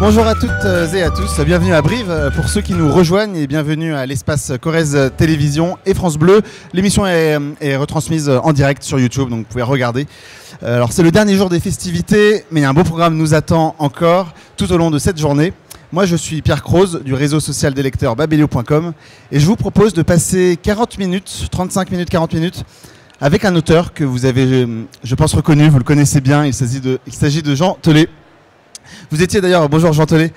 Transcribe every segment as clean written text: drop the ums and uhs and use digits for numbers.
Bonjour à toutes et à tous, bienvenue à Brive. Pour ceux qui nous rejoignent, et bienvenue à l'espace Corrèze Télévision et France Bleu. L'émission est retransmise en direct sur YouTube, donc vous pouvez regarder. Alors c'est le dernier jour des festivités, mais un beau programme nous attend encore tout au long de cette journée. Moi je suis Pierre Croze du réseau social des lecteurs babelio.com et je vous propose de passer 40 minutes, 35 minutes, 40 minutes avec un auteur que vous avez, je pense, reconnu, vous le connaissez bien, il s'agit de Jean Telet. Vous étiez d'ailleurs, bonjour Jean Telet,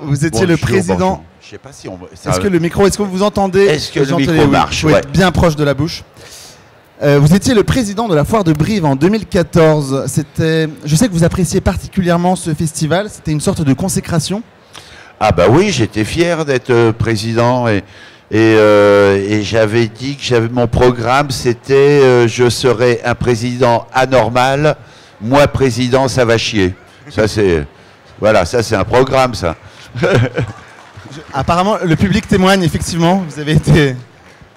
vous étiez le président. Bonjour. Je sais pas si on. Est-ce que le micro, est-ce que vous vous entendez? Est-ce que le micro marche? Il faut être bien proche de la bouche. Vous étiez le président de la foire de Brive en 2014. Je sais que vous appréciez particulièrement ce festival. C'était une sorte de consécration. Ah bah oui, j'étais fier d'être président et j'avais dit que mon programme c'était je serai un président anormal. Moi président, ça va chier. Ça c'est voilà, ça c'est un programme ça. Apparemment, le public témoigne effectivement. Vous avez été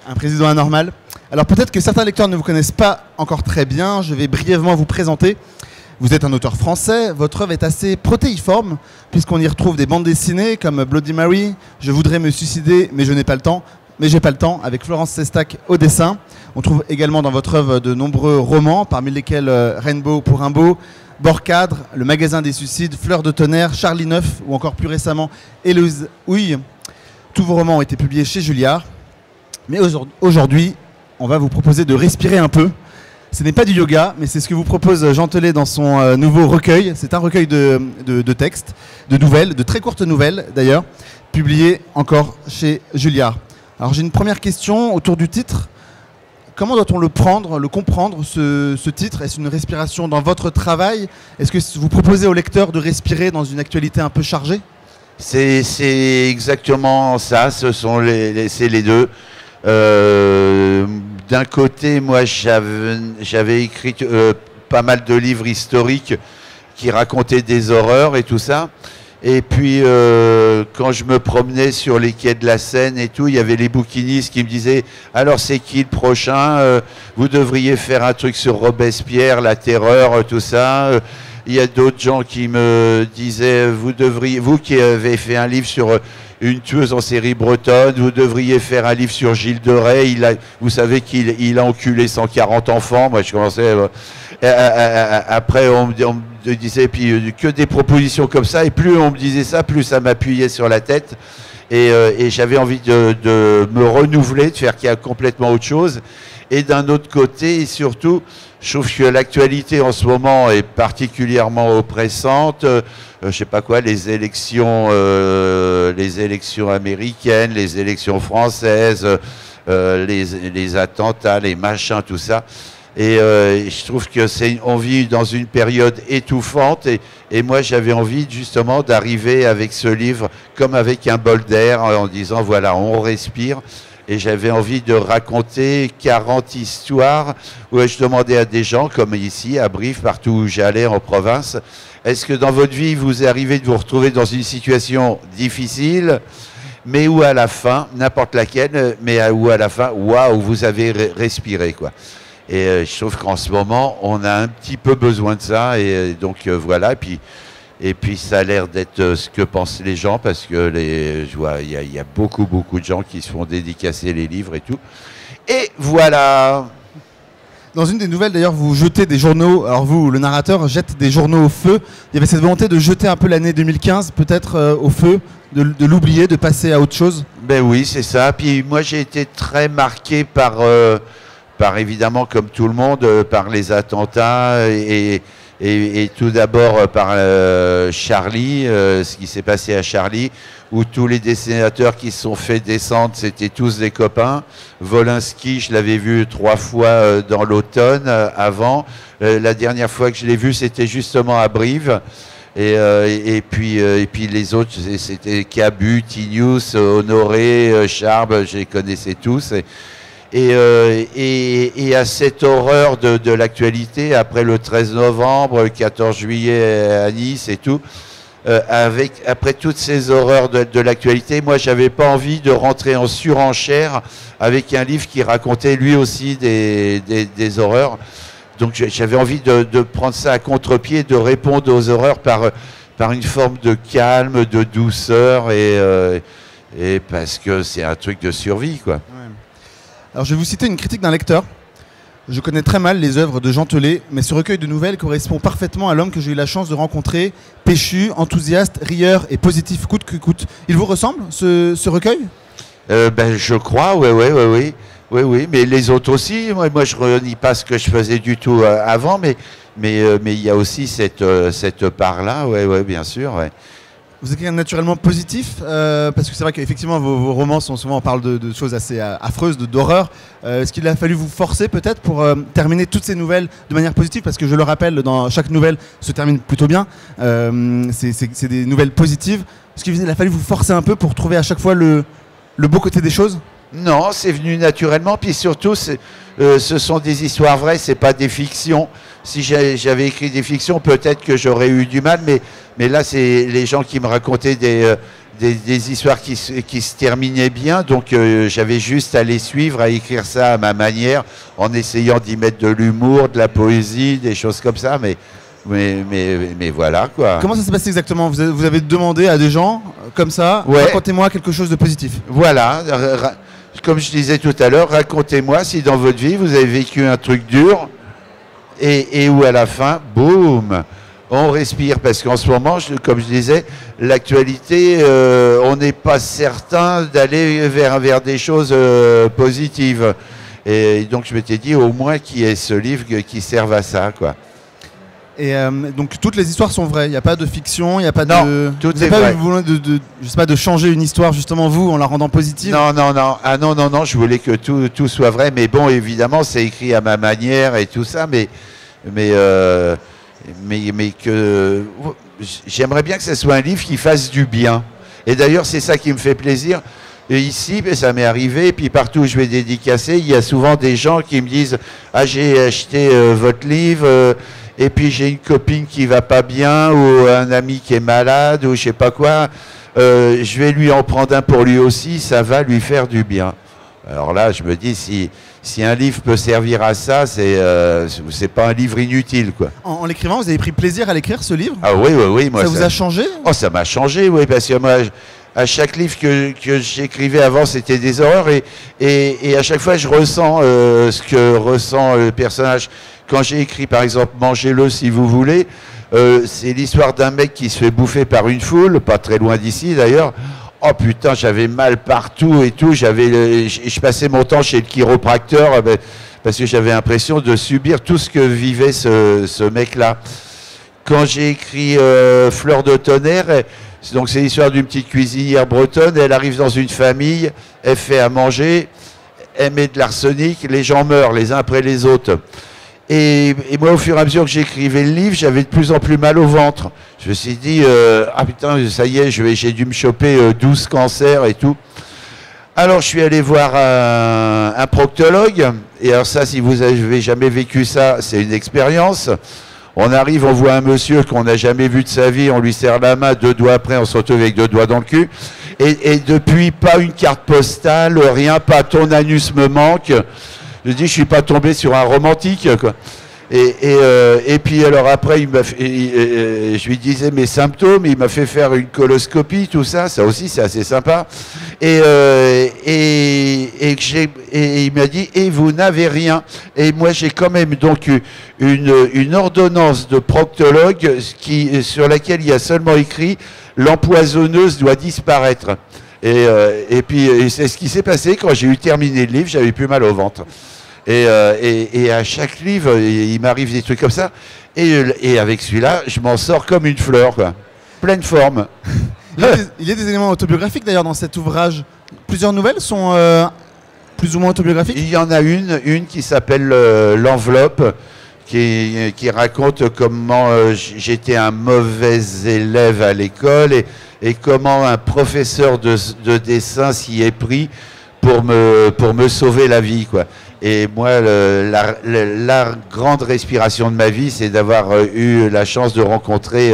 un président anormal. Alors peut-être que certains lecteurs ne vous connaissent pas encore très bien. Je vais brièvement vous présenter. Vous êtes un auteur français. Votre œuvre est assez protéiforme puisqu'on y retrouve des bandes dessinées comme Bloody Mary, Je voudrais me suicider mais je n'ai pas le temps. Mais j'ai pas le temps, avec Florence Sestac au dessin. On trouve également dans votre œuvre de nombreux romans, parmi lesquels Rainbow pour Rimbaud, Bord-Cadre, Le Magasin des Suicides, Fleur de Tonnerre, Charlie Neuf ou encore plus récemment Héloïse Houille. Tous vos romans ont été publiés chez Julliard. Mais aujourd'hui, on va vous proposer de respirer un peu. Ce n'est pas du yoga, mais c'est ce que vous propose Jean Telet dans son nouveau recueil. C'est un recueil de textes, de nouvelles, de très courtes nouvelles d'ailleurs, publiées encore chez Julliard. Alors j'ai une première question autour du titre. Comment doit-on le comprendre, ce titre? Est-ce une respiration dans votre travail? Est-ce que vous proposez au lecteur de respirer dans une actualité un peu chargée? C'est exactement ça, c'est les deux. D'un côté, moi j'avais écrit pas mal de livres historiques qui racontaient des horreurs et tout ça. Et puis, quand je me promenais sur les quais de la Seine et tout, il y avait les bouquinistes qui me disaient « Alors, c'est qui le prochain vous devriez faire un truc sur Robespierre, la terreur, tout ça. » Il y a d'autres gens qui me disaient « Vous qui avez fait un livre sur une tueuse en série bretonne, vous devriez faire un livre sur Gilles de Rais. Vous savez qu'il a enculé 140 enfants. » Moi, je commençais... après, on me disait puis que des propositions comme ça, et plus on me disait ça, plus ça m'appuyait sur la tête, et j'avais envie de me renouveler, de faire complètement autre chose. Et d'un autre côté, et surtout, je trouve que l'actualité en ce moment est particulièrement oppressante. Je sais pas quoi, les élections américaines, les élections françaises, les attentats, les machins, tout ça. Et je trouve que on vit dans une période étouffante et moi j'avais envie justement d'arriver avec ce livre comme avec un bol d'air en disant voilà, on respire. Et j'avais envie de raconter 40 histoires où je demandais à des gens comme ici à Brive, partout où j'allais en province, est-ce que dans votre vie vous est arrivé de vous retrouver dans une situation difficile mais où à la fin, n'importe laquelle, mais où à la fin, waouh, vous avez respiré quoi. Et je trouve qu'en ce moment, on a un petit peu besoin de ça. Et donc voilà. Et puis ça a l'air d'être ce que pensent les gens, parce que je vois, il y a beaucoup de gens qui se font dédicacer les livres et tout. Et voilà. Dans une des nouvelles, d'ailleurs, vous jetez des journaux. Alors vous, le narrateur, jette des journaux au feu. Il y avait cette volonté de jeter un peu l'année 2015, peut-être au feu, de l'oublier, de passer à autre chose. Ben oui, c'est ça. Puis moi, j'ai été très marqué par évidemment, comme tout le monde, par les attentats et tout d'abord par Charlie, ce qui s'est passé à Charlie, où tous les dessinateurs qui se sont fait descendre, c'était tous des copains. Volinsky, je l'avais vu 3 fois dans l'automne avant. La dernière fois que je l'ai vu, c'était justement à Brive. Et puis les autres, c'était Cabu, Tinius, Honoré, Charb, je les connaissais tous. Et à cette horreur de l'actualité, après le 13 novembre, le 14 juillet à Nice et tout, après toutes ces horreurs de l'actualité, moi j'avais pas envie de rentrer en surenchère avec un livre qui racontait lui aussi des horreurs. Donc j'avais envie de prendre ça à contre-pied, de répondre aux horreurs par par une forme de calme, de douceur, et parce que c'est un truc de survie, quoi. Ouais. Alors je vais vous citer une critique d'un lecteur. Je connais très mal les œuvres de Jean Telet, mais ce recueil de nouvelles correspond parfaitement à l'homme que j'ai eu la chance de rencontrer, péchu, enthousiaste, rieur et positif coûte que coûte. Il vous ressemble, ce recueil? Je crois, oui, mais les autres aussi. Moi je renie pas ce que je faisais du tout avant, mais il y a aussi cette part-là, ouais, bien sûr. Ouais. Vous êtes quelqu'un de naturellement positif, parce que c'est vrai qu'effectivement vos romans sont souvent, on parle de choses assez affreuses, d'horreur. Est-ce qu'il a fallu vous forcer peut-être pour terminer toutes ces nouvelles de manière positive, parce que je le rappelle, dans chaque nouvelle se termine plutôt bien. C'est des nouvelles positives. Est-ce qu'il a fallu vous forcer un peu pour trouver à chaque fois le beau côté des choses? Non, c'est venu naturellement, puis surtout, ce sont des histoires vraies, c'est pas des fictions. Si j'avais écrit des fictions, peut-être que j'aurais eu du mal, mais là, c'est les gens qui me racontaient des histoires qui se terminaient bien, donc j'avais juste à les suivre, à écrire ça à ma manière, en essayant d'y mettre de l'humour, de la poésie, des choses comme ça, mais voilà, quoi. Comment ça s'est passé exactement? Vous avez demandé à des gens comme ça, ouais. Racontez-moi quelque chose de positif. Voilà, comme je disais tout à l'heure, racontez-moi si dans votre vie vous avez vécu un truc dur et où à la fin, boum, on respire. Parce qu'en ce moment, comme je disais, l'actualité, on n'est pas certain d'aller vers des choses positives. Et donc je m'étais dit au moins qu'il y ait ce livre qui serve à ça, quoi. Et donc toutes les histoires sont vraies, il n'y a pas de fiction, il n'y a pas non, tout est vrai. Vous n'avez pas je sais pas, de changer une histoire justement vous en la rendant positive? Non, je voulais que tout soit vrai, mais bon, évidemment, c'est écrit à ma manière et tout ça, mais que j'aimerais bien que ce soit un livre qui fasse du bien. Et d'ailleurs, c'est ça qui me fait plaisir. Et ici, ça m'est arrivé, et puis partout où je vais dédicacer, il y a souvent des gens qui me disent « Ah, j'ai acheté votre livre et puis j'ai une copine qui va pas bien, ou un ami qui est malade, ou je sais pas quoi. Je vais lui en prendre un pour lui aussi, ça va lui faire du bien. » Alors là, je me dis, si un livre peut servir à ça, c'est pas un livre inutile, quoi. En l'écrivant, vous avez pris plaisir à l'écrire, ce livre? Ah oui. Moi, ça vous a changé? Oh, ça m'a changé, oui, parce que moi, à chaque livre que j'écrivais avant, c'était des horreurs, et à chaque fois, je ressens ce que ressent le personnage. Quand j'ai écrit, par exemple, « Mangez-le si vous voulez », c'est l'histoire d'un mec qui se fait bouffer par une foule, pas très loin d'ici d'ailleurs. Oh putain, j'avais mal partout et tout. Je passais mon temps chez le chiropracteur parce que j'avais l'impression de subir tout ce que vivait ce mec-là. Quand j'ai écrit Fleur de tonnerre, donc c'est l'histoire d'une petite cuisinière bretonne. Elle arrive dans une famille, elle fait à manger, elle met de l'arsenic, les gens meurent les uns après les autres. Et moi, au fur et à mesure que j'écrivais le livre, j'avais de plus en plus mal au ventre. Je me suis dit, ah putain, ça y est, j'ai dû me choper 12 cancers et tout. Alors, je suis allé voir un proctologue. Et alors ça, si vous avez jamais vécu ça, c'est une expérience. On arrive, on voit un monsieur qu'on n'a jamais vu de sa vie, on lui serre la main, 2 doigts après, on se retrouve avec 2 doigts dans le cul. Et depuis, pas une carte postale, rien, pas ton anus me manque. Je dis, je suis pas tombé sur un romantique, quoi. Et puis alors après, je lui disais mes symptômes, il m'a fait faire une coloscopie, tout ça, ça aussi c'est assez sympa. Et il m'a dit, et vous n'avez rien. Et moi j'ai quand même donc une ordonnance de proctologue sur laquelle il y a seulement écrit, l'empoisonneuse doit disparaître. Et puis c'est ce qui s'est passé quand j'ai eu terminé le livre, j'avais plus mal au ventre. Et à chaque livre, il m'arrive des trucs comme ça. Et avec celui-là, je m'en sors comme une fleur, quoi. Pleine forme. Il y a des éléments autobiographiques d'ailleurs dans cet ouvrage. Plusieurs nouvelles sont plus ou moins autobiographiques? Il y en a une qui s'appelle L'enveloppe, qui raconte comment j'étais un mauvais élève à l'école et comment un professeur de dessin s'y est pris pour me sauver la vie, quoi. Et moi, la grande respiration de ma vie, c'est d'avoir eu la chance de rencontrer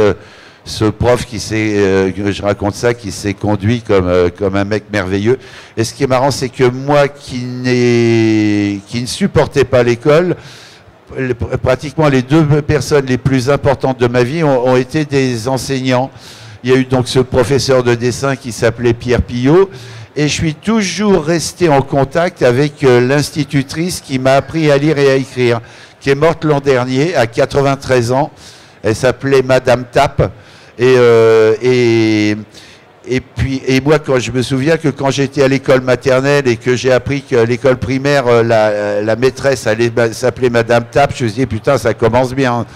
ce prof je raconte ça, qui s'est conduit comme un mec merveilleux. Et ce qui est marrant, c'est que moi qui ne supportais pas l'école, pratiquement les deux personnes les plus importantes de ma vie ont été des enseignants. Il y a eu donc ce professeur de dessin qui s'appelait Pierre Pillot, et je suis toujours resté en contact avec l'institutrice qui m'a appris à lire et à écrire, qui est morte l'an dernier à 93 ans. Elle s'appelait Madame Tappe. Et moi, quand je me souviens que quand j'étais à l'école maternelle et que j'ai appris qu'à l'école primaire, la maîtresse allait s'appeler Madame Tappe, je me suis dit, putain, ça commence bien.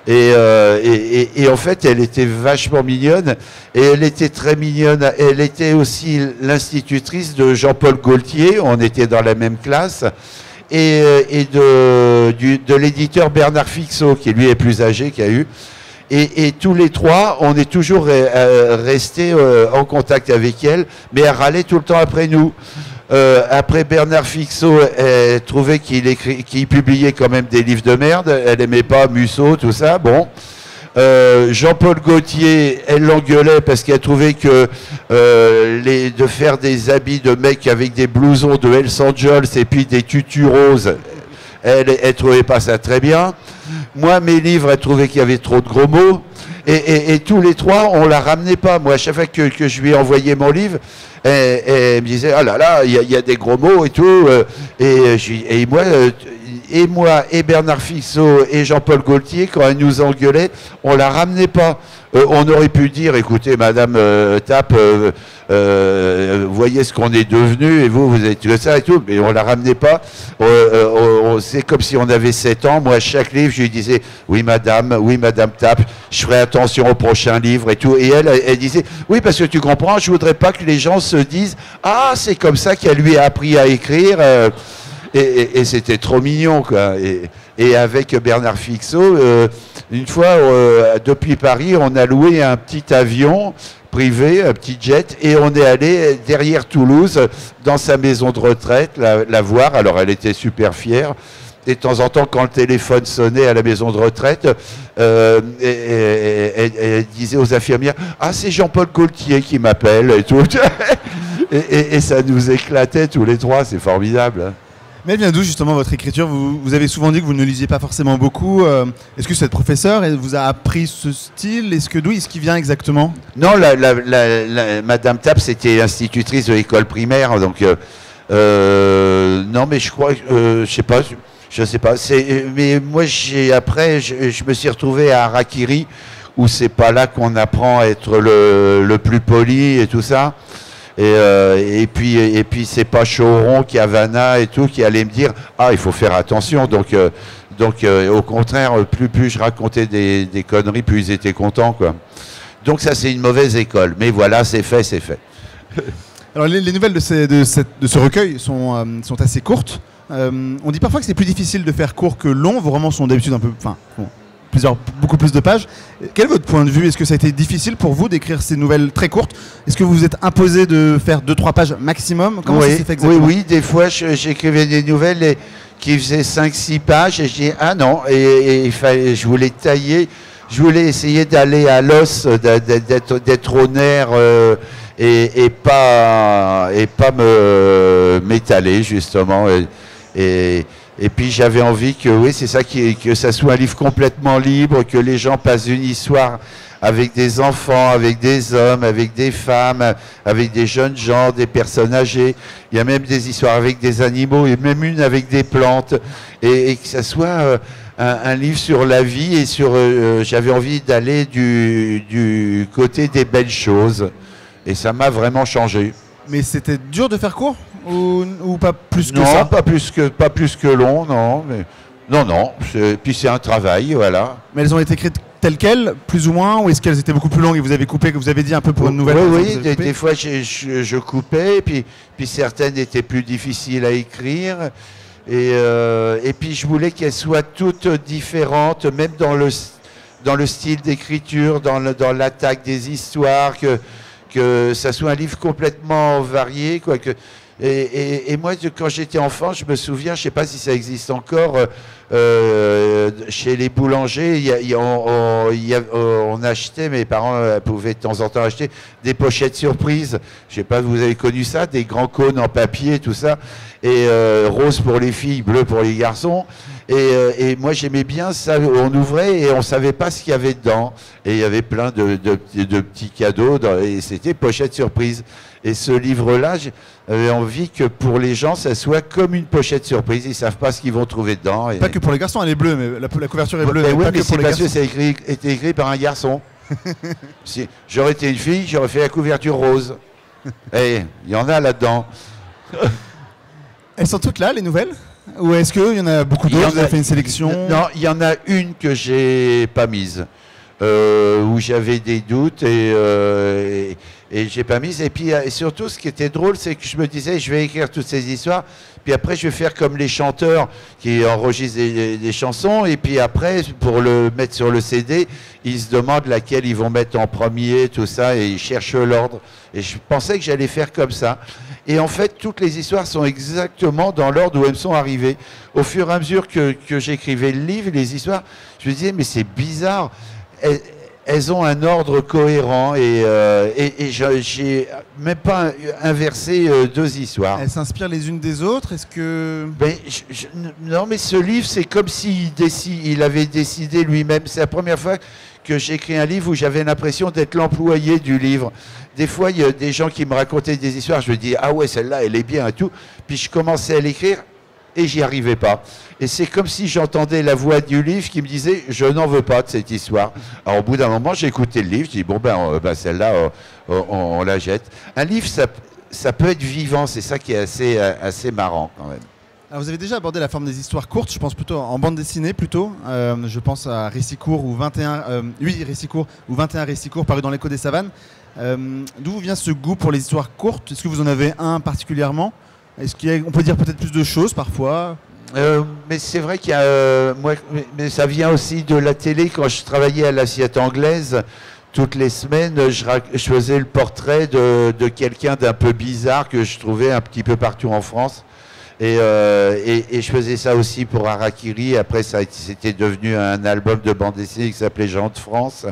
Et en fait, elle était vachement mignonne, et elle était très mignonne. Elle était aussi l'institutrice de Jean-Paul Gaultier, on était dans la même classe, et de l'éditeur Bernard Fixot, qui lui est plus âgé, qui a eu. Et tous les trois, on est toujours restés en contact avec elle, mais elle râlait tout le temps après nous. Après Bernard Fixot, elle trouvait qu'il publiait quand même des livres de merde. Elle aimait pas Musso, tout ça. Bon. Jean-Paul Gaultier, elle l'engueulait parce qu'elle trouvait que de faire des habits de mecs avec des blousons de Hells Angels et puis des tutus roses, elle trouvait pas ça très bien. Moi, mes livres, elle trouvait qu'il y avait trop de gros mots. Et tous les trois, on la ramenait pas. Moi, à chaque fois que je lui ai envoyé mon livre, elle me disait, ah là là, il y a des gros mots et tout. Et moi, et Bernard Fixot et Jean-Paul Gaultier, quand elle nous engueulait, on la ramenait pas. On aurait pu dire, écoutez, Madame Tappe, voyez ce qu'on est devenu, et vous êtes que ça et tout, mais on la ramenait pas. C'est comme si on avait 7 ans. Moi, à chaque livre, je lui disais, oui, Madame Tappe, je ferai attention au prochain livre et tout. Et elle disait, oui, parce que tu comprends, je voudrais pas que les gens se disent, ah, c'est comme ça qu'elle lui a appris à écrire. Et c'était trop mignon, quoi. Et avec Bernard Fixot, une fois, depuis Paris, on a loué un petit avion privé, un petit jet, et on est allé derrière Toulouse, dans sa maison de retraite, la voir. Alors, elle était super fière. Et de temps en temps, quand le téléphone sonnait à la maison de retraite, elle disait aux infirmières, ah, c'est Jean-Paul Gaultier qui m'appelle, et tout. et ça nous éclatait tous les trois, c'est formidable, hein. Mais elle vient d'où justement votre écriture? Vous avez souvent dit que vous ne lisiez pas forcément beaucoup. Est-ce que cette professeure vous a appris ce style? D'où est-ce qu'il vient exactement? Non, Madame Tappe, c'était institutrice de l'école primaire. Donc, non, mais je crois, je sais pas. Mais moi, après, je me suis retrouvé à Harakiri, où c'est pas là qu'on apprend à être le plus poli et tout ça. Et puis c'est pas Choron qui a Havana et tout qui allait me dire, ah, il faut faire attention. Donc au contraire, plus je racontais des conneries, plus ils étaient contents, quoi. Donc ça, c'est une mauvaise école. Mais voilà, c'est fait, c'est fait. Alors les nouvelles de ce recueil sont assez courtes. On dit parfois que c'est plus difficile de faire court que long. Vos romans sont d'habitude un peu... Enfin, bon, beaucoup plus de pages. Quel est votre point de vue? Est-ce que ça a été difficile pour vous d'écrire ces nouvelles très courtes? Est-ce que vous vous êtes imposé de faire 2-3 pages maximum? Comment ça s'est fait exactement? Oui, des fois j'écrivais des nouvelles qui faisaient 5-6 pages et je dis ah non, et je voulais tailler, je voulais essayer d'aller à l'os, d'être au nerf et pas m'étaler justement. Et puis j'avais envie que, oui, c'est ça, que ça soit un livre complètement libre, que les gens passent une histoire avec des enfants, avec des hommes, avec des femmes, avec des jeunes gens, des personnes âgées. Il y a même des histoires avec des animaux, et même une avec des plantes. Et que ça soit un livre sur la vie et sur... j'avais envie d'aller du côté des belles choses. Et ça m'a vraiment changé. Mais c'était dur de faire court ou pas plus que non, ça? Non, pas plus que long, non. Mais, non. Puis c'est un travail, voilà. Mais elles ont été écrites telles quelles, plus ou moins, ou est-ce qu'elles étaient beaucoup plus longues et vous avez coupé, que vous avez dit un peu pour une nouvelle? Oui, des fois je coupais, puis certaines étaient plus difficiles à écrire. Et puis je voulais qu'elles soient toutes différentes, même dans le style d'écriture, dans l'attaque des histoires, que ça soit un livre complètement varié, quoi. Et moi, quand j'étais enfant, je me souviens, je ne sais pas si ça existe encore, chez les boulangers, on achetait, mes parents pouvaient de temps en temps acheter des pochettes surprises. Je ne sais pas, vous avez connu ça, des grands cônes en papier, tout ça. et rose pour les filles, bleu pour les garçons. Et moi j'aimais bien ça, on ouvrait et on savait pas ce qu'il y avait dedans. Et il y avait plein de petits cadeaux et c'était pochette surprise. Et ce livre-là, j'avais envie que pour les gens, ça soit comme une pochette surprise. Ils savent pas ce qu'ils vont trouver dedans. Pas que pour les garçons, elle est bleue, mais la couverture est bleue. Mais oui, mais mais c'est parce que ça garçons. a été écrit par un garçon. Si j'aurais été une fille, j'aurais fait la couverture rose. Et il y en a là-dedans. Elles sont toutes là, les nouvelles? Ou est-ce qu'il y en a beaucoup d'autres? Vous avez fait une sélection? Non, il y en a une que j'ai pas mise, où j'avais des doutes et j'ai pas mise. Et puis et surtout, ce qui était drôle, c'est que je me disais, je vais écrire toutes ces histoires, puis après je vais faire comme les chanteurs qui enregistrent des chansons, et puis après, pour le mettre sur le CD, ils se demandent laquelle ils vont mettre en premier, tout ça, et ils cherchent l'ordre. Et je pensais que j'allais faire comme ça. Et en fait, toutes les histoires sont exactement dans l'ordre où elles sont arrivées. Au fur et à mesure que j'écrivais le livre, les histoires, je me disais, mais c'est bizarre. Elles ont un ordre cohérent et j'ai même pas inversé deux histoires. Elles s'inspirent les unes des autres? Est-ce que... Non, mais ce livre, c'est comme il avait décidé lui-même. C'est la première fois que j'écris un livre où j'avais l'impression d'être l'employé du livre. Des fois, il y a des gens qui me racontaient des histoires, je me dis, ah ouais, celle-là, elle est bien et tout. Puis je commençais à l'écrire et j'y arrivais pas. Et c'est comme si j'entendais la voix du livre qui me disait, je n'en veux pas de cette histoire. Alors au bout d'un moment, j'ai écouté le livre, je dis, bon celle-là, on la jette. Un livre, ça peut être vivant, c'est ça qui est assez marrant quand même. Alors vous avez déjà abordé la forme des histoires courtes, je pense plutôt en bande dessinée plutôt. Je pense à Récits courts ou 21 récits courts ou 21 récits courts parus dans l'Écho des savanes. D'où vous vient ce goût pour les histoires courtes? Est-ce que vous en avez un particulièrement? On peut dire peut-être plus de choses parfois? Mais c'est vrai qu'il y a mais ça vient aussi de la télé. Quand je travaillais à l'Assiette anglaise, toutes les semaines, je faisais le portrait de quelqu'un d'un peu bizarre que je trouvais un petit peu partout en France. Et je faisais ça aussi pour Harakiri. Après, c'était devenu un album de bande dessinée qui s'appelait Jean de France.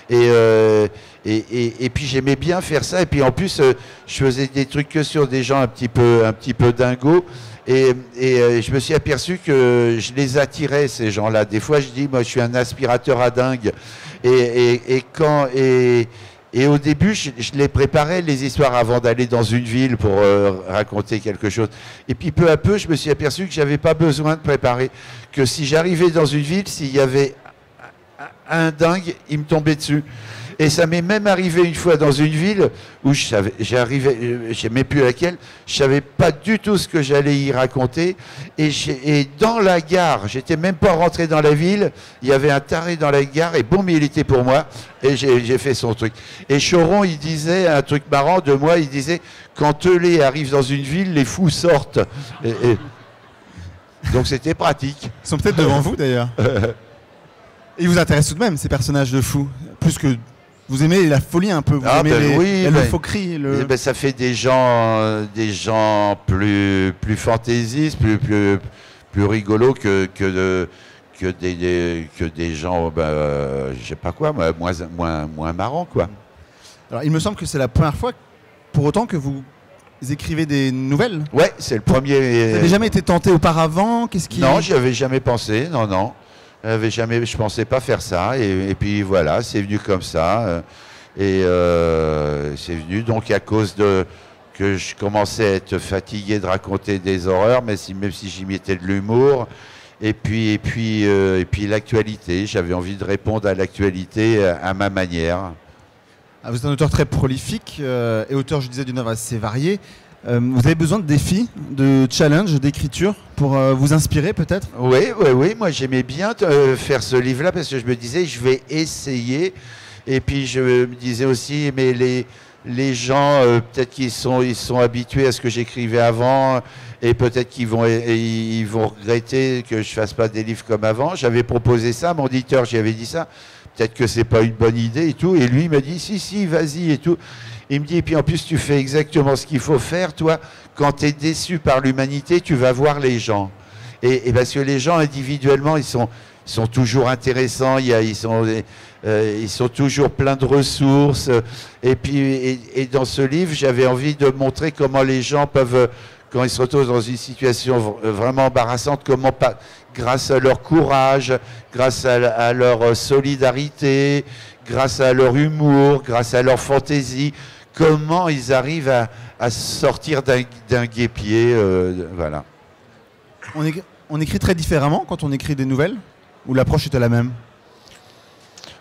Et puis j'aimais bien faire ça. Et puis en plus, je faisais des trucs que sur des gens un petit peu dingos. Et je me suis aperçu que je les attirais, ces gens-là. Des fois, je dis, moi, je suis un aspirateur à dingue. Et au début, je les préparais, les histoires, avant d'aller dans une ville pour raconter quelque chose. Et puis peu à peu, je me suis aperçu que je n'avais pas besoin de préparer. Que si j'arrivais dans une ville, s'il y avait un dingue, il me tombait dessus. Et ça m'est même arrivé une fois dans une ville où j'arrivais, je ne sais plus laquelle, je ne savais pas du tout ce que j'allais y raconter. Et dans la gare, j'étais même pas rentré dans la ville, il y avait un taré dans la gare et boum, il était pour moi. Et j'ai fait son truc. Et Choron, il disait un truc marrant de moi, il disait, quand Teulé arrive dans une ville, les fous sortent. Donc c'était pratique. Ils sont peut-être devant vous d'ailleurs. Et ils vous intéressent tout de même, ces personnages de fous? Plus que... Vous aimez la folie un peu, vous aimez la loufoquerie. Ça fait des gens plus fantaisistes, plus rigolos que des gens, je sais pas quoi, moins marrants, quoi. Alors, il me semble que c'est la première fois, pour autant, que vous écrivez des nouvelles. Ouais, c'est le premier. Vous n'avez jamais été tenté auparavant? Non, j'y avais jamais pensé, non. Je pensais pas faire ça, et puis voilà, c'est venu comme ça, et c'est venu donc à cause que je commençais à être fatigué de raconter des horreurs, même si j'y mettais de l'humour, et puis l'actualité, j'avais envie de répondre à l'actualité à ma manière. Ah, vous êtes un auteur très prolifique et auteur, je disais, d'une œuvre assez variée. Vous avez besoin de défis, de challenges, d'écriture pour vous inspirer peut-être? Oui, moi j'aimais bien faire ce livre-là parce que je me disais je vais essayer, et puis je me disais aussi mais les gens peut-être qu'ils sont habitués à ce que j'écrivais avant et peut-être qu'ils vont regretter que je fasse pas des livres comme avant. J'avais proposé ça, mon éditeur, j'y avais dit ça, peut-être que c'est pas une bonne idée et tout, et lui il m'a dit si vas-y et tout. Il me dit, et puis en plus tu fais exactement ce qu'il faut faire, toi, quand tu es déçu par l'humanité, tu vas voir les gens. Et parce que les gens individuellement, ils sont toujours intéressants, ils sont toujours pleins de ressources. Et puis, et dans ce livre, j'avais envie de montrer comment les gens peuvent quand ils se retrouvent dans une situation vraiment embarrassante, comment pas, grâce à leur courage, grâce à leur solidarité, grâce à leur humour, grâce à leur fantaisie, comment ils arrivent à sortir d'un guêpier, voilà. On écrit très différemment quand on écrit des nouvelles, ou l'approche était la même?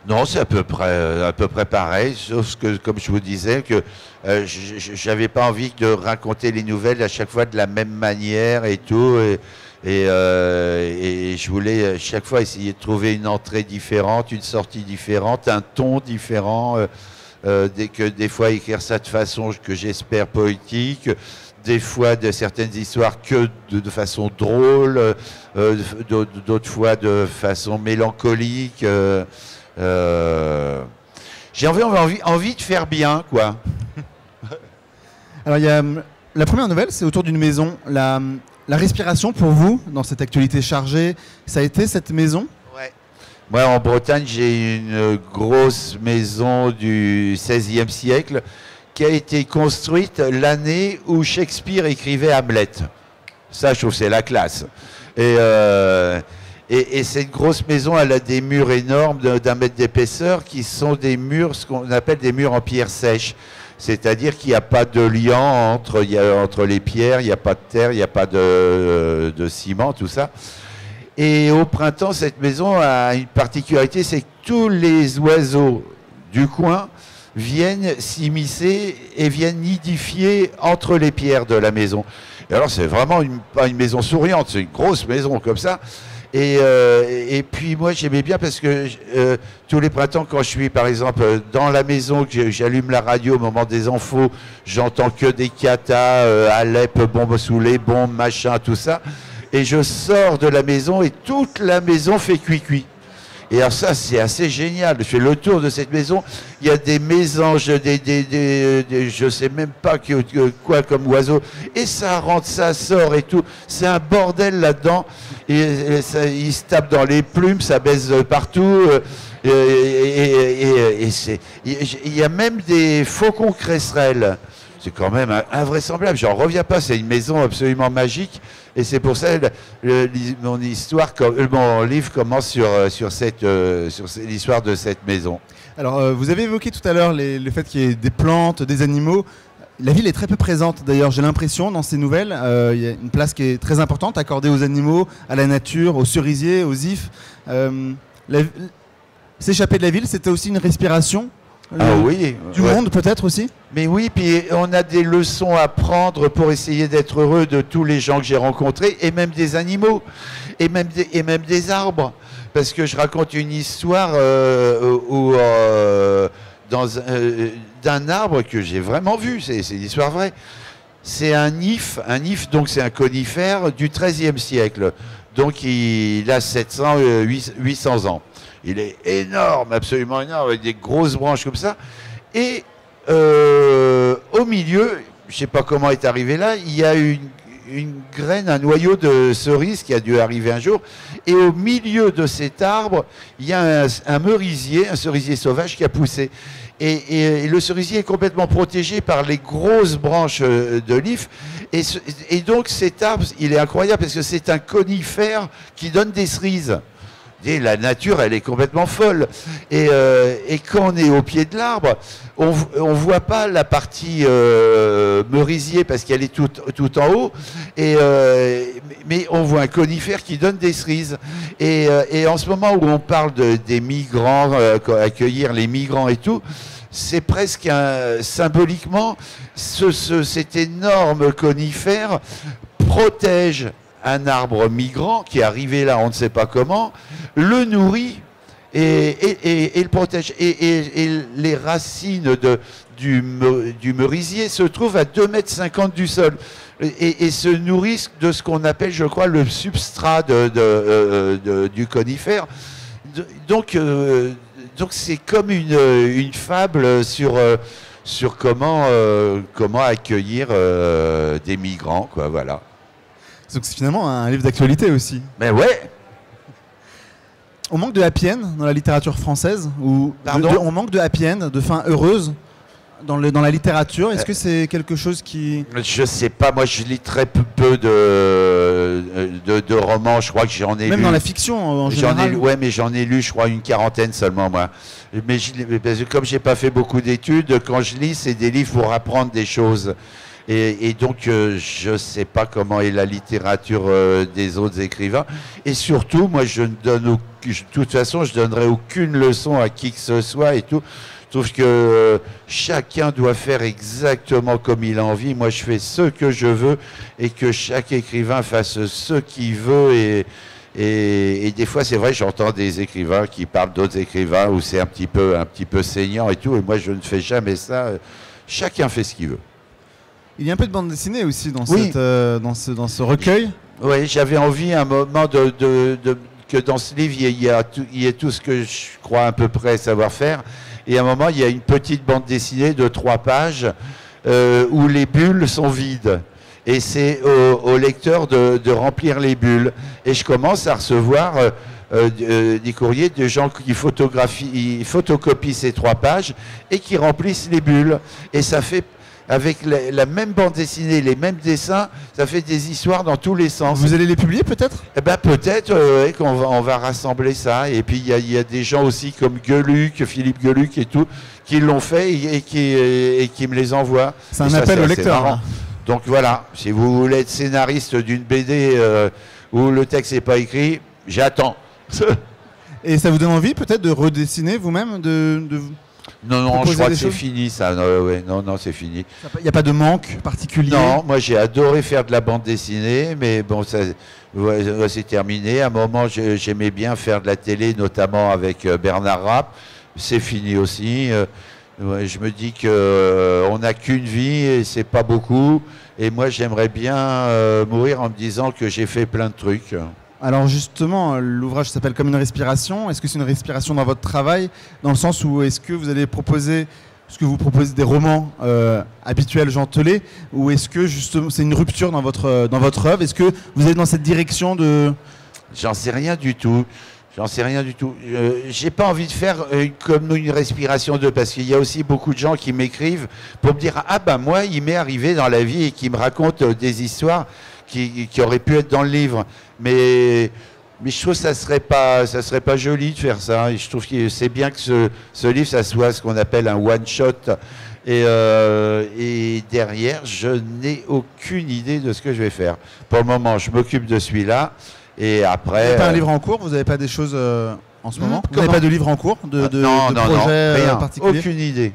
Non, c'est à peu près pareil, sauf que, comme je vous disais, que j'avais pas envie de raconter les nouvelles à chaque fois de la même manière et tout, et je voulais chaque fois essayer de trouver une entrée différente, une sortie différente, un ton différent, des fois écrire ça de façon que j'espère poétique, des fois de certaines histoires que de façon drôle, d'autres fois de façon mélancolique. J'ai envie de faire bien, quoi. Alors, il y a la première nouvelle, c'est autour d'une maison. La respiration pour vous, dans cette actualité chargée, ça a été cette maison? Ouais. Moi, en Bretagne, j'ai une grosse maison du XVIe siècle qui a été construite l'année où Shakespeare écrivait Hamlet. Ça, je trouve, c'est la classe. Et cette grosse maison, elle a des murs énormes d'1 mètre d'épaisseur qui sont des murs, ce qu'on appelle des murs en pierre sèche. C'est-à-dire qu'il n'y a pas de lien entre les pierres, il n'y a pas de terre, il n'y a pas de ciment, tout ça. Et au printemps, cette maison a une particularité, c'est que tous les oiseaux du coin viennent s'immiscer et viennent nidifier entre les pierres de la maison. Et alors, c'est vraiment pas une maison souriante, c'est une grosse maison comme ça. Et puis moi j'aimais bien parce que tous les printemps quand je suis par exemple dans la maison, que j'allume la radio au moment des infos, j'entends que des catas, Alep, bombes sous les bombes, machin, tout ça. Et je sors de la maison et toute la maison fait cuit-cuit. Et alors ça c'est assez génial, je fais le tour de cette maison, il y a des mésanges, je sais même pas quoi comme oiseaux, et ça rentre, ça sort et tout, c'est un bordel là-dedans, et ça, ils se tapent dans les plumes, ça baisse partout, il y a même des faucons cresserelles. C'est quand même invraisemblable, j'en reviens pas, c'est une maison absolument magique. Et c'est pour ça que mon livre commence sur l'histoire de cette maison. Alors, vous avez évoqué tout à l'heure le fait qu'il y ait des plantes, des animaux. La ville est très peu présente, d'ailleurs, j'ai l'impression, dans ces nouvelles. Il y a une place qui est très importante accordée aux animaux, à la nature, aux cerisiers, aux ifs. S'échapper de la ville, c'était aussi une respiration oui, du monde, peut-être aussi? Mais oui, puis on a des leçons à prendre pour essayer d'être heureux de tous les gens que j'ai rencontrés, et même des animaux, et même des arbres. Parce que je raconte une histoire d'un arbre que j'ai vraiment vu, c'est une histoire vraie. C'est un if donc c'est un conifère du XIIIe siècle. Donc il a 800 ans. Il est énorme, absolument énorme, avec des grosses branches comme ça. Et au milieu, je ne sais pas comment est arrivé là, il y a une graine, un noyau de cerise qui a dû arriver un jour. Et au milieu de cet arbre, il y a un merisier, un cerisier sauvage qui a poussé. Et le cerisier est complètement protégé par les grosses branches de l'if. Et donc cet arbre, il est incroyable parce que c'est un conifère qui donne des cerises. Et la nature, elle est complètement folle. Et quand on est au pied de l'arbre, on voit pas la partie merisier parce qu'elle est tout en haut. Mais on voit un conifère qui donne des cerises. Et en ce moment où on parle des migrants, accueillir les migrants et tout, c'est presque symboliquement, cet énorme conifère protège un arbre migrant qui est arrivé là, on ne sait pas comment, le nourrit et le protège. Et les racines du merisier se trouvent à 2,50 m du sol et se nourrissent de ce qu'on appelle, je crois, le substrat du conifère. Donc c'est comme une fable sur comment accueillir des migrants, quoi, voilà. Donc c'est finalement un livre d'actualité aussi. Mais ouais. On manque de happy end dans la littérature française, ou on manque de happy end, de fin heureuse dans la littérature, est-ce que c'est quelque chose qui... Je sais pas, moi je lis très peu de romans, je crois que j'en ai lu... Même dans la fiction en général. Ouais, mais j'en ai lu, je crois, une quarantaine seulement, moi. Mais parce que comme j'ai pas fait beaucoup d'études, quand je lis, c'est des livres pour apprendre des choses. Et donc, je sais pas comment est la littérature des autres écrivains. Et surtout, moi, je ne donne de toute façon, je donnerai aucune leçon à qui que ce soit et tout. Je trouve que chacun doit faire exactement comme il a envie. Moi, je fais ce que je veux et que chaque écrivain fasse ce qu'il veut. Et des fois, c'est vrai, j'entends des écrivains qui parlent d'autres écrivains où c'est un petit peu saignant et tout. Et moi, je ne fais jamais ça. Chacun fait ce qu'il veut. Il y a un peu de bande dessinée aussi dans, oui. dans ce recueil. Oui, j'avais envie à un moment que dans ce livre, il y ait tout ce que je crois à peu près savoir faire. Et à un moment, il y a une petite bande dessinée de 3 pages où les bulles sont vides. Et c'est au lecteur de remplir les bulles. Et je commence à recevoir des courriers de gens qui photocopient ces 3 pages et qui remplissent les bulles. Et ça fait... Avec la même bande dessinée, les mêmes dessins, ça fait des histoires dans tous les sens. Vous allez les publier peut-être ? Eh ben peut-être on va rassembler ça. Et puis il y a des gens aussi comme Gueluc, Philippe Gueluc et tout, qui l'ont fait et qui me les envoient. C'est un appel au lecteur. Hein. Donc voilà, si vous voulez être scénariste d'une BD où le texte n'est pas écrit, j'attends. Et ça vous donne envie peut-être de redessiner vous-même Non, je crois que c'est fini ça. Non, c'est fini. Il n'y a pas de manque particulier? Non, moi j'ai adoré faire de la bande dessinée, mais bon, c'est terminé. À un moment, j'aimais bien faire de la télé, notamment avec Bernard Rapp. C'est fini aussi. Je me dis qu'on n'a qu'une vie et c'est pas beaucoup. Et moi, j'aimerais bien mourir en me disant que j'ai fait plein de trucs. Alors justement, l'ouvrage s'appelle Comme une respiration. Est-ce que c'est une respiration dans votre travail, dans le sens où est-ce que vous allez proposer, vous proposez des romans habituels Jean Telet, ou est-ce que justement c'est une rupture dans votre œuvre? Est-ce que vous êtes dans cette direction de... J'en sais rien du tout. J'ai pas envie de faire comme une respiration 2, parce qu'il y a aussi beaucoup de gens qui m'écrivent pour me dire moi il m'est arrivé dans la vie et qui me racontent des histoires qui auraient pu être dans le livre. Mais je trouve que ça serait pas joli de faire ça. Et je trouve que c'est bien que ce livre, ça soit ce qu'on appelle un one-shot. Et derrière, je n'ai aucune idée de ce que je vais faire. Pour le moment, je m'occupe de celui-là. Et après... Vous n'avez pas un livre en cours? Vous n'avez pas des choses en ce moment? Vous n'avez pas de livre en cours? De projet rien, particulier? Aucune idée.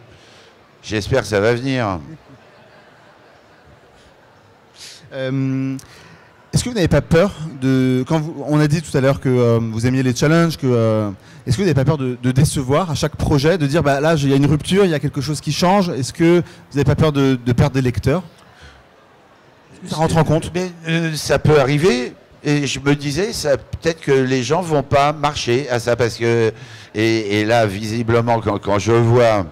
J'espère que ça va venir. Est-ce que vous n'avez pas peur de... on a dit tout à l'heure que vous aimiez les challenges, est-ce que vous n'avez pas peur de décevoir à chaque projet, de dire là il y a une rupture, il y a quelque chose qui change? Est-ce que vous n'avez pas peur de perdre des lecteurs? Ça rentre en compte? Ça peut arriver. Et je me disais, peut-être que les gens vont pas marcher à ça, parce que... Et là, visiblement, quand je vois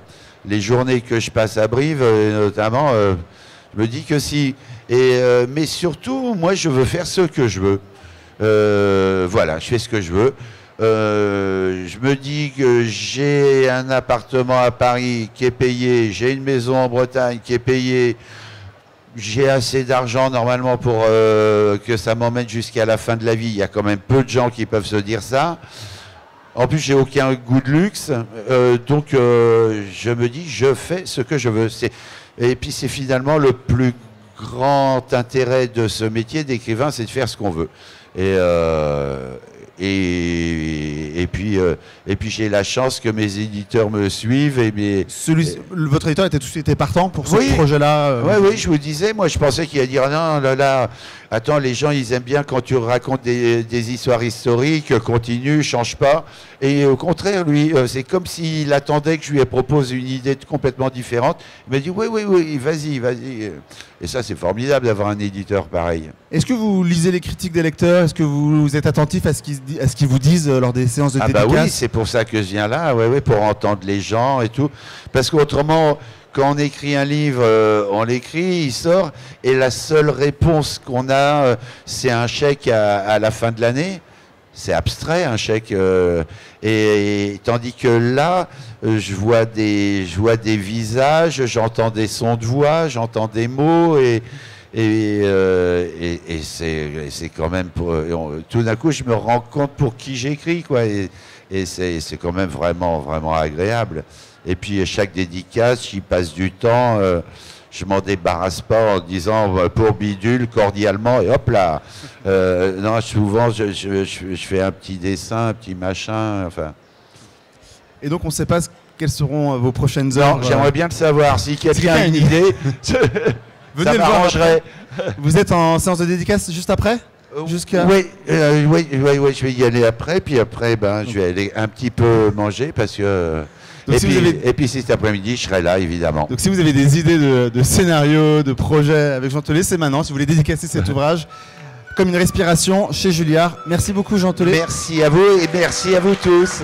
les journées que je passe à Brive, notamment, je me dis que si... mais surtout, moi, je veux faire ce que je veux. Voilà, je fais ce que je veux. Je me dis que j'ai un appartement à Paris qui est payé, j'ai une maison en Bretagne qui est payée, j'ai assez d'argent normalement pour que ça m'emmène jusqu'à la fin de la vie. Il y a quand même peu de gens qui peuvent se dire ça. En plus, j'ai aucun goût de luxe, donc je me dis, je fais ce que je veux. Et puis, c'est finalement le plus grand intérêt de ce métier d'écrivain, c'est de faire ce qu'on veut. Et puis j'ai la chance que mes éditeurs me suivent. Votre éditeur était partant pour ce projet-là? Oui, je vous disais, moi je pensais qu'il allait dire non, là, attends, les gens ils aiment bien quand tu racontes des histoires historiques, continue, change pas. Et au contraire, lui, c'est comme s'il attendait que je lui propose une idée complètement différente. Il m'a dit oui, vas-y. Et ça, c'est formidable d'avoir un éditeur pareil. Est-ce que vous lisez les critiques des lecteurs? Est-ce que vous êtes attentif à ce qu'ils vous disent lors des séances de dédicace? Oui, c'est pour ça que je viens là, pour entendre les gens et tout. Parce qu'autrement, quand on écrit un livre, on l'écrit, il sort, et la seule réponse qu'on a, c'est un chèque à la fin de l'année. c'est abstrait un chèque. Et tandis que là, je vois des visages, j'entends des sons de voix, j'entends des mots et c'est quand même tout d'un coup je me rends compte pour qui j'écris, quoi, et c'est quand même vraiment agréable. Et puis chaque dédicace, j'y passe du temps, je m'en débarrasse pas en disant pour bidule cordialement et hop là. Non, souvent je fais un petit dessin, un petit machin, enfin. Et donc on ne sait pas quelles seront vos prochaines œuvres. Non, j'aimerais bien le savoir. Si quelqu'un a une idée, venez ça m'arrangerait. Vous êtes en séance de dédicace juste après? Oui, je vais y aller après. Puis après, je vais aller un petit peu manger parce que. Donc et puis cet après-midi, je serai là, évidemment. Donc si vous avez des idées de scénarios, de projets avec Jean Telet, c'est maintenant. Si vous voulez dédicacer cet ouvrage, comme une respiration chez Julliard. Merci beaucoup, Jean Telet. Merci à vous et merci à vous tous.